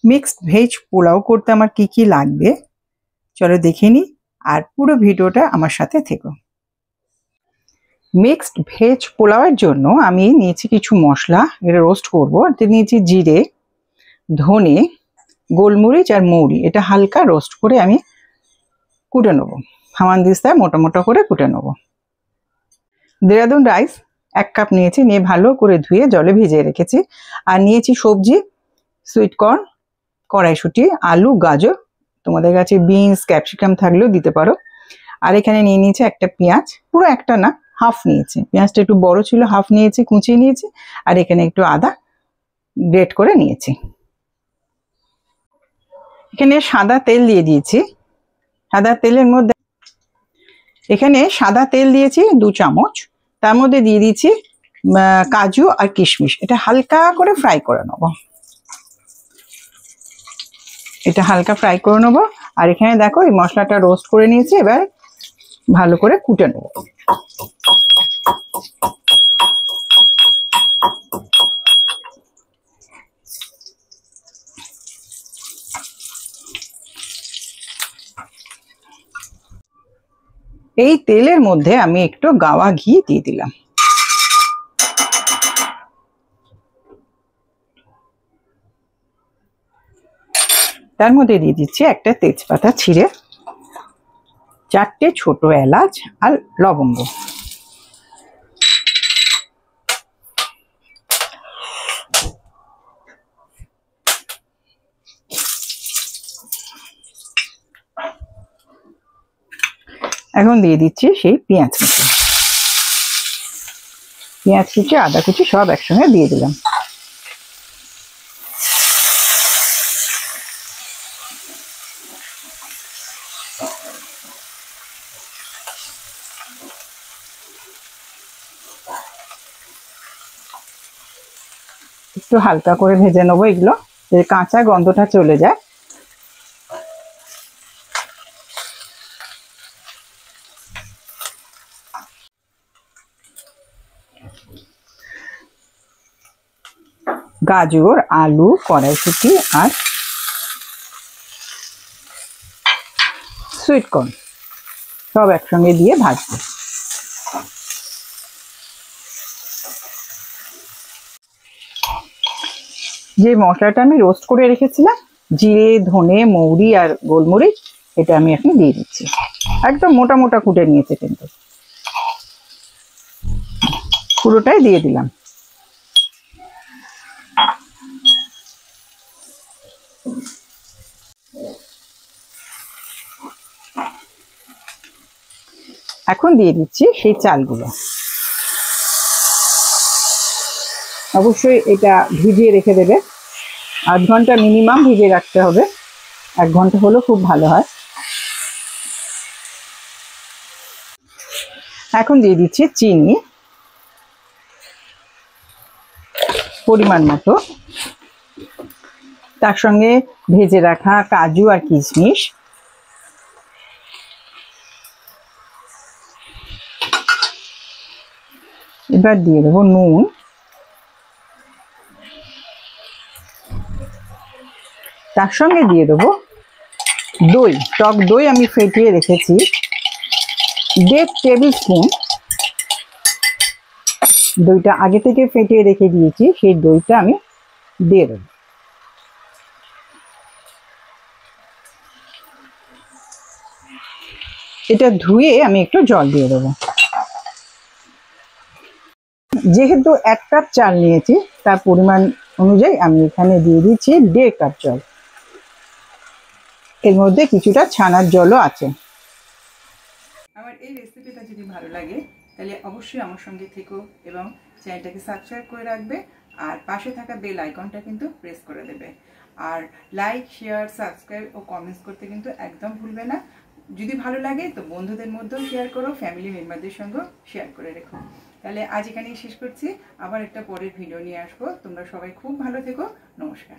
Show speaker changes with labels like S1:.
S1: Mixed veg pulao করতে আমার কি কি লাগবে চলো দেখে নিই, আর পুরো ভিডিওটা আমার সাথে থেকো। মিক্সড ভেজ পোলাওয়ের জন্য আমি নিয়েছি কিছু মশলা, এটা রোস্ট করবো। নিয়েছি জিরে, ধনে, গোলমরিচ আর মৌরি। এটা হালকা রোস্ট করে আমি কুটে নেবো, হামানদিস্তায় মোটা মোটা করে কুটে নেবো। দেরাদুন রাইস 1 কাপ নিয়েছি, নিয়ে ভালো করে ধুয়ে জলে ভিজিয়ে রেখেছি। আর নিয়েছি সবজি, সুইট কর্ন, কড়াইশুঁটি, আলু, গাজর, তোমাদের কাছে বিনস ক্যাপসিকাম থাকলেও দিতে পারো। আর এখানে নিয়ে নিয়েছি একটা পেঁয়াজ, পুরো একটা না, হাফ নিয়েছি। পেঁয়াজটা একটু বড় ছিল, হাফ নিয়েছি, কুচিয়ে নিয়েছি। আর এখানে একটু আদা গ্রেট করে নিয়েছি। এখানে সাদা তেল দিয়ে দিয়েছি। সাদা তেলের মধ্যে এখানে সাদা তেল দিয়েছি 2 চামচ। তার মধ্যে দিয়ে দিয়েছি কাজু আর কিশমিশ। এটা হালকা করে ফ্রাই করে নেবো। এটা হালকা ফ্রাই করে নেবো। আর এখানে দেখো এই মশলাটা রোস্ট করে নিয়েছি, এবার ভালো করে কুটে নেবো। এই তেলের মধ্যে আমি একটু গাওয়া ঘি দিয়ে দিলাম। তার মধ্যে দিয়ে দিচ্ছি একটা তেজপাতা ছিঁড়ে, 4টে ছোট এলাচ আর লবঙ্গ। এখন দিয়ে দিচ্ছি সেই পেঁয়াজ কুচি। পেঁয়াজ কুচি, আদা কুচি সব একসঙ্গে দিয়ে দিলাম। একটু হালকা করে ভেজে নেবো এগুলো, যাতে কাঁচা গন্ধটা চলে যায়। গাজর, আলু, কড়াইশুঁটি আর সুইট কর্ন সব একসঙ্গে দিয়ে ভাজবো। যে মশলাটা আমি রোস্ট করে রেখেছিলাম, জিরে, ধনে, মৌরি আর গোলমরিচ, এটা আমি এখন দিয়ে দিচ্ছি। একদম মোটা মোটা কুটে নিয়েছে, কিন্তু পুরোটাই দিয়ে দিলাম। এখন দিয়ে দিচ্ছি সেই চালগুলো। অবশ্যই এটা ভিজিয়ে রেখে দেবে, 8 ঘন্টা মিনিমাম ভিজিয়ে রাখতে হবে। 1 ঘন্টা হলেও খুব ভালো হয়। এখন দিয়ে দিচ্ছি চিনি পরিমাণ মতো, তার সঙ্গে ভেজে রাখা কাজু আর কিশমিশ, এবার দিয়ে দেবো নুন, তার সঙ্গে দিয়ে দেবো দই। টক দই আমি ফেটিয়ে রেখেছি 1.5 টেবিল স্পুন। দইটা আগে থেকে ফেটিয়ে রেখে দিয়েছি, সেই দইটা আমি দিয়ে দেবো। এটা ধুয়ে আমি একটু জল দিয়ে দেবো। যেহেতু 1 কাপ চাল নিয়েছি, তার পরিমাণ অনুযায়ী আমি এখানে দিয়ে দিচ্ছি 1.5 কাপ জল। এর মধ্যে কিছুটা ছানার জলও আছে। আমার এই রেসিপিটা যদি ভালো লাগে তাহলে অবশ্যই আমার সঙ্গে থেকো এবং চ্যানেলটাকে সাবস্ক্রাইব করে রাখবে। আর পাশে থাকা বেল আইকনটা কিন্তু প্রেস করে দেবে। আর লাইক, শেয়ার, সাবস্ক্রাইব ও কমেন্টস করতে কিন্তু একদম ভুলবে না। যদি ভালো লাগে তো বন্ধুদের মধ্যেও শেয়ার করো, ফ্যামিলি মেম্বারদের সঙ্গেও শেয়ার করে রেখো। তাহলে আজ এখানেই শেষ করছি, আবার একটা পরের ভিডিও নিয়ে আসবো। তোমরা সবাই খুব ভালো থেকো। নমস্কার।